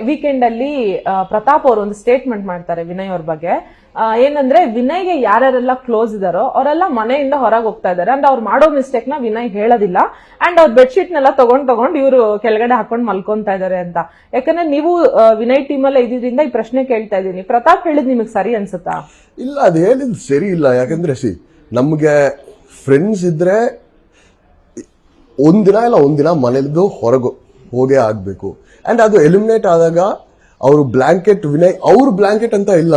Weekend ಅಲ್ಲಿ ಪ್ರತಾಪ್ ಅವರು ಒಂದು ಸ್ಟೇಟ್ಮೆಂಟ್ ಮಾಡ್ತಾರೆ ವಿನಯ್ ಅವ್ರ ಬಗ್ಗೆ. ಏನಂದ್ರೆ ವಿನಯ್ಗೆ ಯಾರ್ಯಾರೆಲ್ಲ ಕ್ಲೋಸ್ ಇದಾರೋ ಅವರೆಲ್ಲ ಮನೆಯಿಂದ ಹೊರಗೆ ಹೋಗ್ತಾ ಇದಾರೆ ಅಂದ್ರೆ ಅವ್ರು ಮಾಡೋ ಮಿಸ್ಟೇಕ್ ನ ವಿನಯ್ ಹೇಳೋದಿಲ್ಲ. ಅಂಡ್ ಅವ್ರ ಬೆಡ್ಶೀಟ್ ನೆಲ್ಲ ತಗೊಂಡ್ ಇವರು ಕೆಳಗಡೆ ಹಾಕೊಂಡ್ ಮಲ್ಕೊಂತಾ ಇದಾರೆ ಅಂತ. ಯಾಕಂದ್ರೆ ನೀವು ವಿನಯ್ ಟೀಮ್ ಅಲ್ಲೇ ಇದ್ರಿಂದ ಈ ಪ್ರಶ್ನೆ ಕೇಳ್ತಾ ಇದೀನಿ. ಪ್ರತಾಪ್ ಹೇಳಿದ್ ನಿಮಗ್ ಸರಿ ಅನ್ಸುತ್ತಾ? ಇಲ್ಲ, ಅದು ಹೇಳಿದ್ ಸರಿ ಇಲ್ಲ. ಯಾಕಂದ್ರೆ ನಮ್ಗೆ ಫ್ರೆಂಡ್ಸ್ ಇದ್ರೆ ಒಂದಿನ ಇಲ್ಲ ಒಂದಿನ ಮನೆಯದು ಹೊರಗೆ ಹೋಗೇ ಆಗ್ಬೇಕು. ಅಂಡ್ ಅದು ಎಲಿಮಿನೇಟ್ ಆದಾಗ ಅವರು ಬ್ಲಾಂಕೆಟ್ ವಿನಯ್ ಅವ್ರ ಬ್ಲಾಂಕೆಟ್ ಅಂತ ಇಲ್ಲ,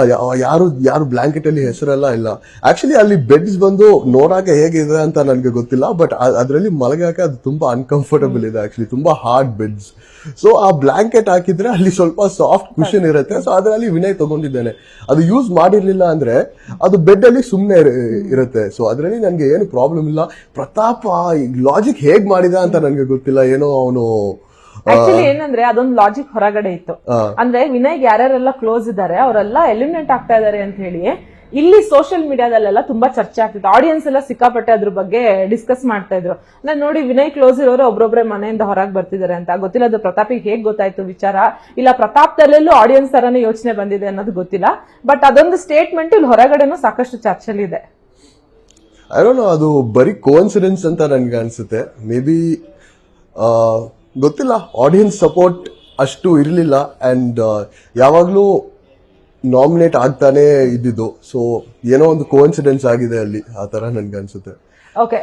ಯಾರು ಬ್ಲಾಂಕೆಟ್ ಅಲ್ಲಿ ಹೆಸರೆಲ್ಲ ಇಲ್ಲ. ಆಕ್ಚುಲಿ ಅಲ್ಲಿ ಬೆಡ್ಸ್ ಬಂದು ನೋಡಾಕೆ ಹೇಗಿದೆ ಅಂತ ನನಗೆ ಗೊತ್ತಿಲ್ಲ, ಬಟ್ ಅದರಲ್ಲಿ ಮಲಗಾಕೆ ಅದು ತುಂಬಾ ಅನ್ಕಂಫರ್ಟಬಲ್ ಇದೆ. ಆಕ್ಚುಲಿ ತುಂಬಾ ಹಾರ್ಡ್ ಬೆಡ್ಸ್. ಸೊ ಆ ಬ್ಲಾಂಕೆಟ್ ಹಾಕಿದ್ರೆ ಅಲ್ಲಿ ಸ್ವಲ್ಪ ಸಾಫ್ಟ್ ಕುಷನ್ ಇರುತ್ತೆ. ಸೊ ಅದರಲ್ಲಿ ವಿನಯ್ ತಗೊಂಡಿದ್ದೇನೆ. ಅದು ಯೂಸ್ ಮಾಡಿರ್ಲಿಲ್ಲ ಅಂದ್ರೆ ಅದು ಬೆಡ್ ಅಲ್ಲಿ ಸುಮ್ನೆ ಇರುತ್ತೆ. ಸೊ ಅದರಲ್ಲಿ ನನ್ಗೆ ಏನು ಪ್ರಾಬ್ಲಮ್ ಇಲ್ಲ. ಪ್ರತಾಪ್ ಲಾಜಿಕ್ ಹೇಗ್ ಮಾಡಿದ ಅಂತ ನನ್ಗೆ ಗೊತ್ತಿಲ್ಲ. ಏನೋ ಅವನು ಆಕ್ಚುಲಿ ಏನಂದ್ರೆ ಅದೊಂದು ಲಾಜಿಕ್ ಹೊರಗಡೆ ಇತ್ತು. ಅಂದ್ರೆ ವಿನಯ್ ಯಾರ್ಯಾರೆಲ್ಲ ಕ್ಲೋಸ್ ಇದ್ದಾರೆ ಅವರೆಲ್ಲ ಎಲಿಮಿನೇಟ್ ಆಗ್ತಾ ಇದಾರೆ ಅಂತ ಹೇಳಿ ಇಲ್ಲಿ ಸೋಷಿಯಲ್ ಮೀಡಿಯಾದಲ್ಲೆಲ್ಲ ತುಂಬಾ ಚರ್ಚೆ ಆಗ್ತಿತ್ತು. ಆಡಿಯನ್ಸ್ ಎಲ್ಲ ಸಿಕ್ಕಾಪಟ್ಟೆ ಅದ್ರ ಬಗ್ಗೆ ಡಿಸ್ಕಸ್ ಮಾಡ್ತಾ ಇದ್ರು. ನಾನು ನೋಡಿ ವಿನಯ್ ಕ್ಲೋಸ್ ಇರೋರು ಒಬ್ರೊಬ್ರೆ ಮನೆಯಿಂದ ಹೊರಗೆ ಬರ್ತಿದ್ದಾರೆ ಅಂತ. ಗೊತ್ತಿಲ್ಲ ಅದು ಪ್ರತಾಪಿಗೆ ಹೇಗ್ ಗೊತ್ತಾಯ್ತು ವಿಚಾರ, ಇಲ್ಲ ಪ್ರತಾಪ್ದಲ್ಲೆಲ್ಲೂ ಆಡಿಯನ್ಸ್ ತರನೇ ಯೋಚನೆ ಬಂದಿದೆ ಅನ್ನೋದು ಗೊತ್ತಿಲ್ಲ. ಬಟ್ ಅದೊಂದು ಸ್ಟೇಟ್ಮೆಂಟ್ ಇಲ್ಲಿ ಹೊರಗಡೆನೂ ಸಾಕಷ್ಟು ಚರ್ಚೆಲಿದೆ. ಐ ಡೋಂಟ್ ನೋ, ಅದು ಬರೀ ಕೋಇನ್ಸಿಡೆನ್ಸ್ ಅಂತ ನನ್ಗೆ ಅನ್ಸುತ್ತೆ. ಮೇ ಬಿ ಗೊತ್ತಿಲ್ಲ, ಆಡಿಯನ್ಸ್ ಸಪೋರ್ಟ್ ಅಷ್ಟು ಇರಲಿಲ್ಲ. ಅಂಡ್ ಯಾವಾಗ್ಲೂ ನಾಮಿನೇಟ್ ಆಗ್ತಾನೆ ಇದ್ದಿದ್ದು. ಸೊ ಏನೋ ಒಂದು ಕೋಇನ್ಸಿಡೆನ್ಸ್ ಆಗಿದೆ ಅಲ್ಲಿ, ಆ ತರ ನನ್ಗೆ ಅನ್ಸುತ್ತೆ. ಓಕೆ.